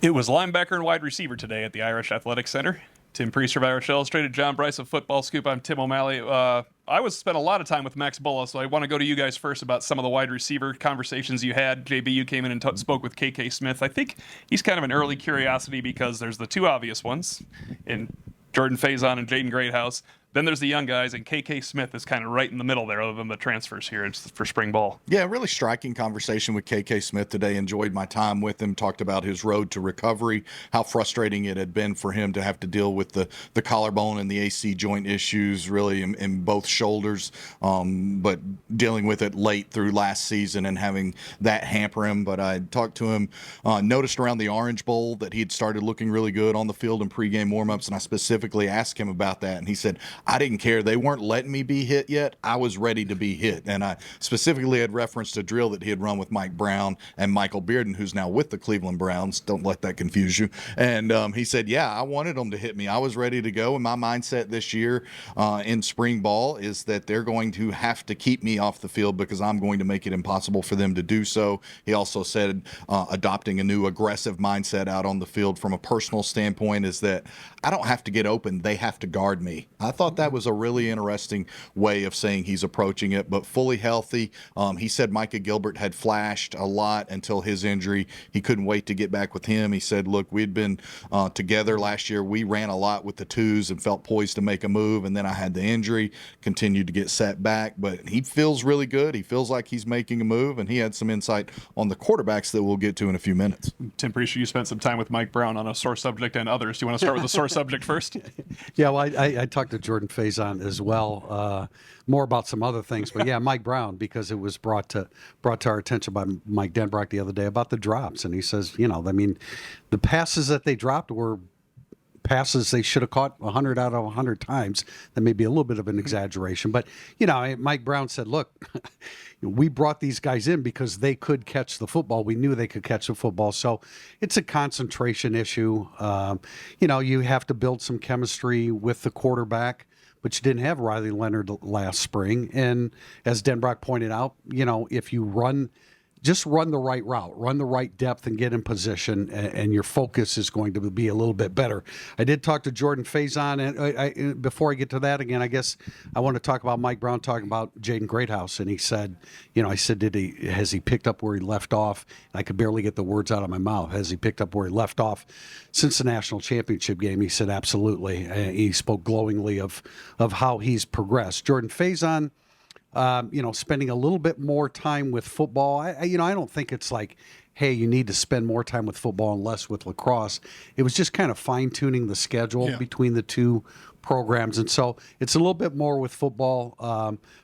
It was linebacker and wide receiver today at the Irish Athletic Center. Tim Prister of Irish Illustrated, John Brice of FootballScoop. I'm Tim O'Malley. I spent a lot of time with Max Bullough, so I want to go to you guys first about some of the wide receiver conversations you had. JB, you came in and spoke with KK Smith. I think he's kind of an early curiosity because there's the two obvious ones in Jordan Faison and Jaden Greathouse. Then there's the young guys, and KK Smith is kind of right in the middle there, other than the transfers here. It's for spring ball. Yeah, really striking conversation with KK Smith today. Enjoyed my time with him. Talked about his road to recovery, how frustrating it had been for him to have to deal with the collarbone and the AC joint issues, really in both shoulders, but dealing with it late through last season and having that hamper him. But I talked to him, noticed around the Orange Bowl that he had started looking really good on the field in pregame warmups, and I specifically asked him about that, and he said, I didn't care. They weren't letting me be hit yet. I was ready to be hit. And I specifically had referenced a drill that he had run with Mike Brown and Michael Bearden, who's now with the Cleveland Browns. Don't let that confuse you. And he said, yeah, I wanted them to hit me. I was ready to go. And my mindset this year in spring ball is that they're going to have to keep me off the field because I'm going to make it impossible for them to do so. He also said adopting a new aggressive mindset out on the field from a personal standpoint is that I don't have to get open. They have to guard me. I thought that was a really interesting way of saying he's approaching it, but fully healthy. He said Micah Gilbert had flashed a lot until his injury. He couldn't wait to get back with him. He said, look, we'd been together last year. We ran a lot with the twos and felt poised to make a move, and then I had the injury, continued to get set back, but he feels really good. He feels like he's making a move, and he had some insight on the quarterbacks that we'll get to in a few minutes. Tim, pretty sure you spent some time with Mike Brown on a sore subject and others. Do you want to start with the sore subject first? Yeah, well, I talked to Jordan Faison as well, more about some other things. But yeah, Mike Brown, because it was brought to our attention by Mike Denbrock the other day about the drops. And he says, the passes that they dropped were passes they should have caught 100 out of 100 times. That may be a little bit of an exaggeration. But, Mike Brown said, look, we brought these guys in because they could catch the football. We knew they could catch the football. So it's a concentration issue. You have to build some chemistry with the quarterback, but you didn't have Riley Leonard last spring. And as Denbrock pointed out, if you just run the right route, run the right depth and get in position, and your focus is going to be a little bit better. I did talk to Jordan Faison, and before I get to that again, I guess I want to talk about Mike Brown talking about Jaden Greathouse, and he said, I said, has he picked up where he left off? I could barely get the words out of my mouth. Has he picked up where he left off since the national championship game? He said, absolutely. He spoke glowingly of how he's progressed. Jordan Faison, spending a little bit more time with football. I don't think it's like, hey, you need to spend more time with football and less with lacrosse. It was just kind of fine-tuning the schedule between the two programs. And so it's a little bit more with football.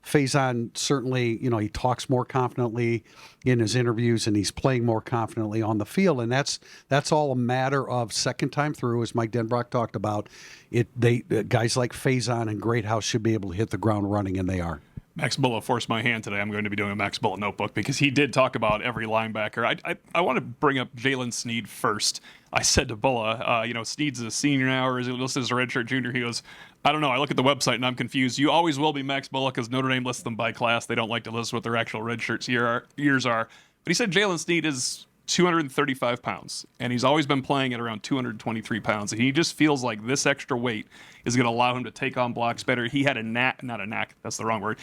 Faison certainly, he talks more confidently in his interviews and he's playing more confidently on the field. And that's all a matter of second time through, as Mike Denbrock talked about. Guys like Faison and Greathouse should be able to hit the ground running, and they are. Max Bullough forced my hand today. I'm going to be doing a Max Bullough notebook because he did talk about every linebacker. I want to bring up Jalen Sneed first. I said to Bullough, Sneed's a senior now, or is he listed as a redshirt junior? He goes, I don't know. I look at the website and I'm confused. You always will be Max Bullough because Notre Dame lists them by class. They don't like to list what their actual redshirt years are. But he said Jalen Sneed is 235 pounds, and he's always been playing at around 223 pounds. And he just feels like this extra weight is going to allow him to take on blocks better. He had not a knack, that's the wrong word.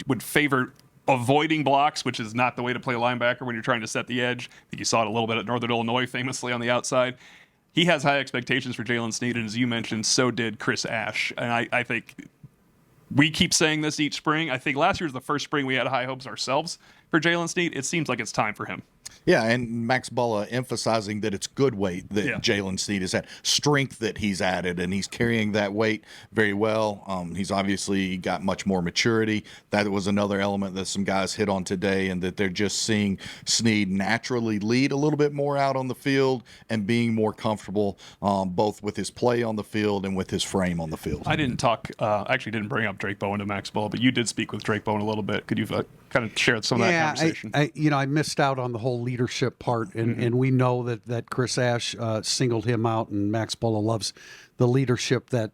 Would favor avoiding blocks, which is not the way to play linebacker when you're trying to set the edge. I think you saw it a little bit at Northern Illinois, famously on the outside. He has high expectations for Jalen Sneed, and as you mentioned, so did Chris Ash. And I think we keep saying this each spring. I think last year was the first spring we had high hopes ourselves for Jalen Sneed. It seems like it's time for him. Yeah, and Max Bullough emphasizing that it's good weight that Jalen Sneed has had, strength that he's added, and he's carrying that weight very well. He's obviously got much more maturity. That was another element that some guys hit on today, and that they're just seeing Sneed naturally lead a little bit more out on the field and being more comfortable both with his play on the field and with his frame on the field. I didn't actually didn't bring up Drake Bowen to Max Bullough, but you did speak with Drake Bowen a little bit. Could you kind of share some of that conversation? I missed out on the whole leadership part, and we know that Chris Ash singled him out, and Max Bullough loves the leadership that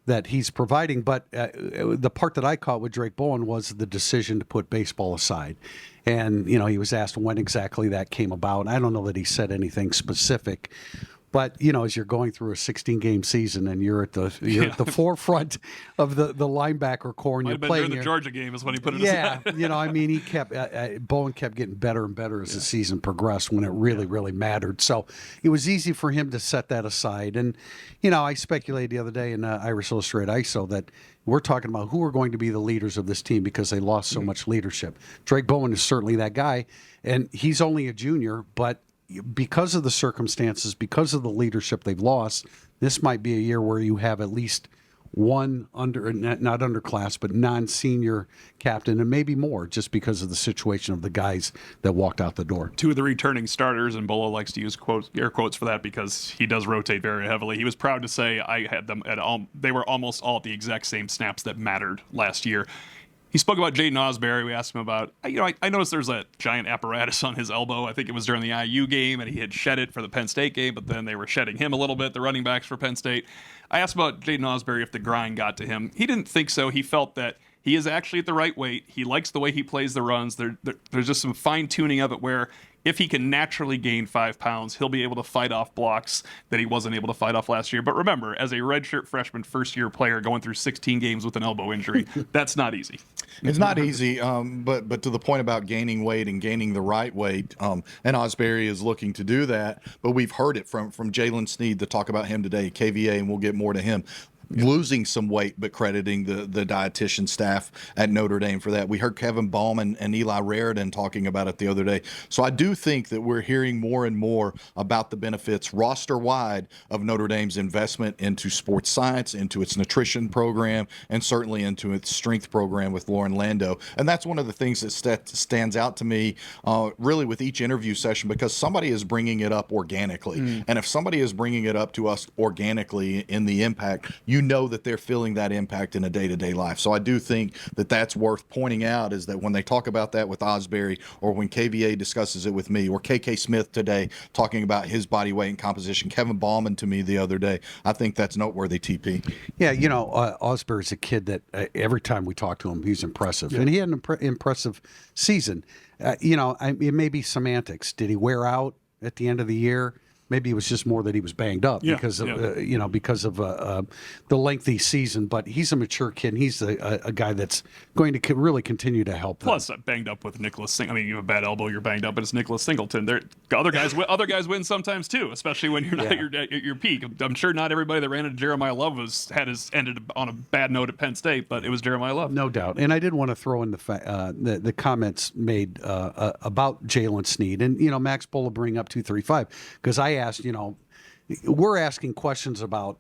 that he's providing. But the part that I caught with Drake Bowen was the decision to put baseball aside. And, he was asked when exactly that came about. I don't know that he said anything specific. But, as you're going through a 16-game season and you're at the forefront of the linebacker core and Might you're have been playing during the Georgia game is when he put it yeah, aside. he kept Bowen kept getting better and better as the season progressed when it really mattered. So it was easy for him to set that aside. And I speculated the other day in Irish Illustrated ISO that we're talking about who are going to be the leaders of this team because they lost so much leadership. Drake Bowen is certainly that guy, and he's only a junior, but because of the circumstances, because of the leadership they've lost, this might be a year where you have at least one not underclass, but non-senior captain, and maybe more, just because of the situation of the guys that walked out the door. Two of the returning starters, and Bullough likes to use air quotes for that because he does rotate very heavily. He was proud to say I had them at all. They were almost all at the exact same snaps that mattered last year. He spoke about Jaden Osbury. We asked him about, I noticed there's a giant apparatus on his elbow. I think it was during the IU game, and he had shed it for the Penn State game, but then they were shedding him a little bit, the running backs for Penn State. I asked about Jaden Osbury if the grind got to him. He didn't think so. He felt that he is actually at the right weight. He likes the way he plays the runs. There's just some fine-tuning of it where if he can naturally gain 5 pounds, he'll be able to fight off blocks that he wasn't able to fight off last year. But remember, as a redshirt freshman first-year player going through 16 games with an elbow injury, that's not easy. It's not easy, but to the point about gaining weight and gaining the right weight, and Osbury is looking to do that. But we've heard it from Jalen Sneed to talk about him today, KVA, and we'll get more to him. Losing some weight, but crediting the dietitian staff at Notre Dame for that. We heard Kevin Bauman and Eli Raridan talking about it the other day. So I do think that we're hearing more and more about the benefits roster-wide of Notre Dame's investment into sports science, into its nutrition program, and certainly into its strength program with Lauren Lando. And that's one of the things that stands out to me really with each interview session, because somebody is bringing it up organically. And if somebody is bringing it up to us organically in the impact, you know that they're feeling that impact in a day-to-day life. So I do think that that's worth pointing out, is that when they talk about that with Osbury, or when KVA discusses it with me, or KK Smith today talking about his body weight and composition, Kevin Bauman to me the other day, I think that's noteworthy, TP. Yeah, Osbury's a kid that every time we talk to him, he's impressive. Yeah. And he had an impressive season. It may be semantics. Did he wear out at the end of the year? Maybe it was just more that he was banged up because of the lengthy season. But he's a mature kid, and he's a guy that's going to really continue to help them. Plus, banged up with Nicholas Singleton. I mean, you have a bad elbow, you're banged up, but it's Nicholas Singleton. Other guys win sometimes too, especially when you're not at your peak. I'm sure not everybody that ran into Jeremiah Love ended on a bad note at Penn State, but it was Jeremiah Love. No doubt. And I did want to throw in the comments made about Jalen Sneed, and Max Bullough bring up 235, because I asked, we're asking questions about,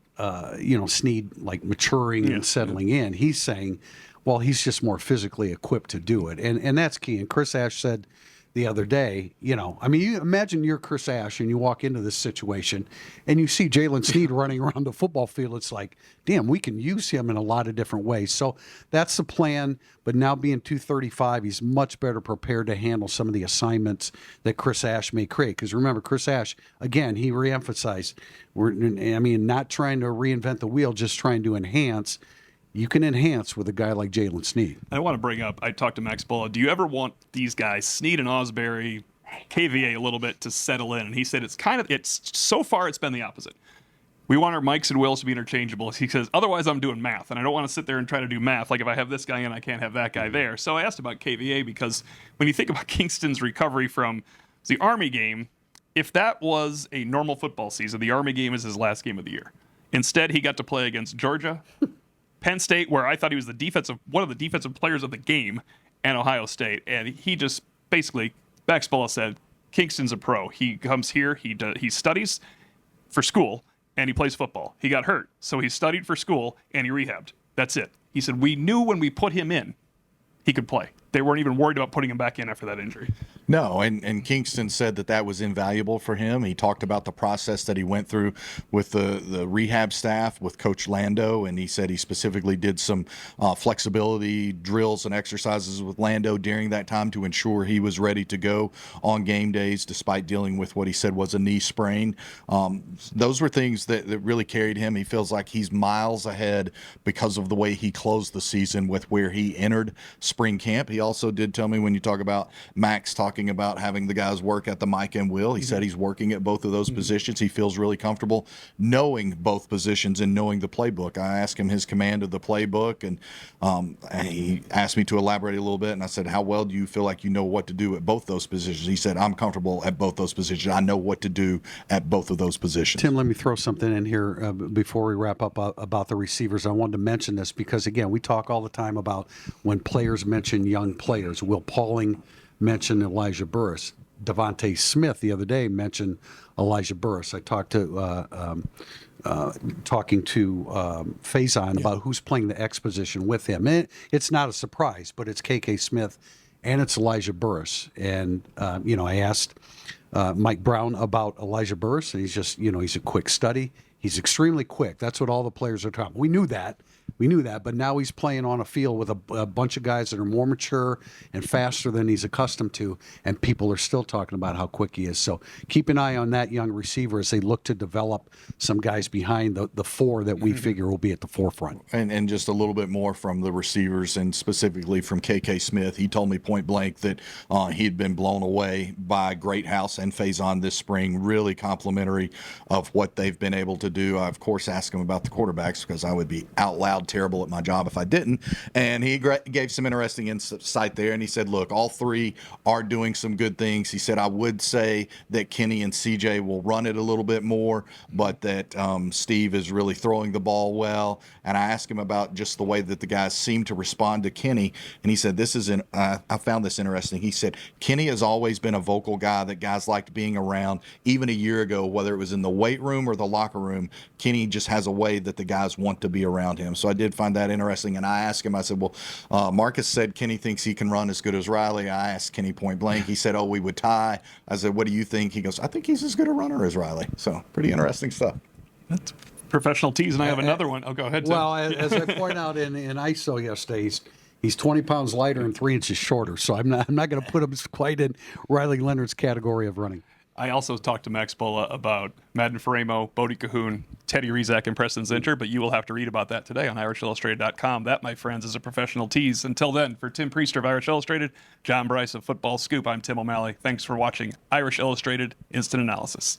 Sneed like maturing and settling in. He's saying, well, he's just more physically equipped to do it. And that's key. And Chris Ash said the other day, you imagine you're Chris Ash and you walk into this situation and you see Jalen Sneed running around the football field. It's like, damn, we can use him in a lot of different ways. So that's the plan. But now being 235, he's much better prepared to handle some of the assignments that Chris Ash may create. Because remember, Chris Ash, again, he reemphasized, not trying to reinvent the wheel, just trying to enhance. You can enhance with a guy like Jalen Sneed. I want to bring up, I talked to Max Bullough. Do you ever want these guys, Sneed and Osbury, KVA a little bit, to settle in? And he said so far it's been the opposite. We want our Mikes and Wills to be interchangeable. He says, otherwise I'm doing math, and I don't want to sit there and try to do math. Like if I have this guy in, I can't have that guy there. So I asked about KVA, because when you think about Kingston's recovery from the Army game, if that was a normal football season, the Army game is his last game of the year. Instead, he got to play against Georgia, Penn State, where I thought he was one of the defensive players of the game, and Ohio State. And he just basically, Max Bullough said, Kingston's a pro. He comes here, he studies for school, and he plays football. He got hurt, so he studied for school, and he rehabbed. That's it. He said, we knew when we put him in, he could play. They weren't even worried about putting him back in after that injury. No, and Kingston said that was invaluable for him. He talked about the process that he went through with the rehab staff, with Coach Lando, and he said he specifically did some flexibility drills and exercises with Lando during that time to ensure he was ready to go on game days, despite dealing with what he said was a knee sprain. Those were things that really carried him. He feels like he's miles ahead because of the way he closed the season with where he entered spring camp. He also did tell me, when you talk about Max talking about having the guys work at the Mike and Will, he said he's working at both of those positions. He feels really comfortable knowing both positions and knowing the playbook. I asked him his command of the playbook, and he asked me to elaborate a little bit, and I said, how well do you feel like you know what to do at both those positions? He said, I'm comfortable at both those positions. I know what to do at both of those positions. Tim, let me throw something in here before we wrap up about the receivers. I wanted to mention this because, again, we talk all the time about when players mention young players. Will Pauling mentioned Elijah Burris. Devontae Smith the other day mentioned Elijah Burris. I talked to talking to Faison about who's playing the X position with him. It's not a surprise, but it's KK Smith and it's Elijah Burris. And I asked Mike Brown about Elijah Burris, and he's just he's a quick study. He's extremely quick. That's what all the players are talking. We knew that, but now he's playing on a field with a bunch of guys that are more mature and faster than he's accustomed to, and people are still talking about how quick he is. So keep an eye on that young receiver as they look to develop some guys behind the four that we figure will be at the forefront. And just a little bit more from the receivers, and specifically from KK Smith. He told me point blank that he had been blown away by Greathouse and Faison this spring, really complimentary of what they've been able to do. I, of course, asked him about the quarterbacks because I would be out loud terrible at my job if I didn't. And he gave some interesting insight there. And he said, look, all three are doing some good things. He said, I would say that Kenny and CJ will run it a little bit more, but that Steve is really throwing the ball well. And I asked him about just the way that the guys seem to respond to Kenny. And he said, I found this interesting. He said, Kenny has always been a vocal guy that guys liked being around. Even a year ago, whether it was in the weight room or the locker room, Kenny just has a way that the guys want to be around him. So I did find that interesting. And I asked him, I said, well, Marcus said Kenny thinks he can run as good as Riley. I asked Kenny point blank. He said, oh, we would tie. I said, what do you think? He goes, I think he's as good a runner as Riley. So pretty interesting stuff. That's professional tease, and I have another one. Oh, go ahead, Tim. Well, as I point out in ISO yesterday, he's 20 pounds lighter and 3 inches shorter. So I'm not going to put him quite in Riley Leonard's category of running. I also talked to Max Bullough about Madden Faremo, Bodie Cahoon, Teddy Rizak, and Preston Zinter, but you will have to read about that today on IrishIllustrated.com. That, my friends, is a professional tease. Until then, for Tim Prister of Irish Illustrated, John Brice of Football Scoop, I'm Tim O'Malley. Thanks for watching Irish Illustrated Instant Analysis.